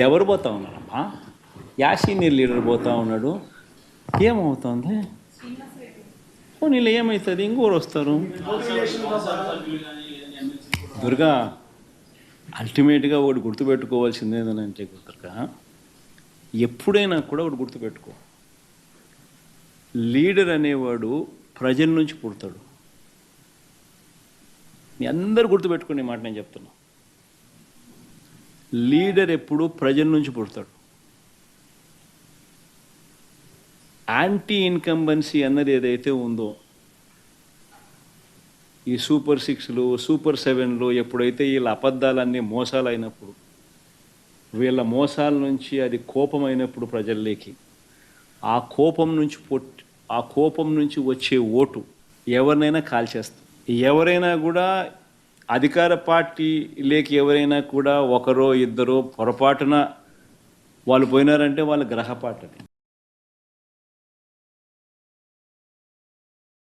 ఎవరు పోతా ఉన్నారమ్మా? సీనియర్ లీడర్ పోతా ఉన్నాడు. ఏమవుతుంది? నీళ్ళు ఏమవుతుంది? ఇంకోరు వస్తారు. దుర్గా, అల్టిమేట్గా ఒకటి గుర్తుపెట్టుకోవాల్సింది ఏంటంటే దుర్గా, ఎప్పుడైనా కూడా ఒకటి గుర్తుపెట్టుకో, లీడర్ అనేవాడు ప్రజల నుంచి పుడతాడు. మీ అందరు గుర్తుపెట్టుకునే మాట నేను చెప్తున్నా. లీడర్ ఎప్పుడు ప్రజల నుంచి పుడతాడు. యాంటీ ఇన్కంబెన్సీ అన్నది ఏదైతే ఉందో, ఈ సూపర్ 6లు సూపర్ 7లు ఎప్పుడైతే వీళ్ళ అబద్ధాలన్నీ మోసాలు అయినప్పుడు, వీళ్ళ మోసాల నుంచి అది కోపమైనప్పుడు ప్రజల్లోకి, ఆ కోపం నుంచి వచ్చే ఓటు ఎవరినైనా కాల్చేస్తుంది. ఎవరైనా కూడా అధికార పార్టీలోకి ఎవరైనా కూడా ఒకరో ఇద్దరో పొరపాటున వాళ్ళు పోయినారంటే వాళ్ళ గ్రహపాటు.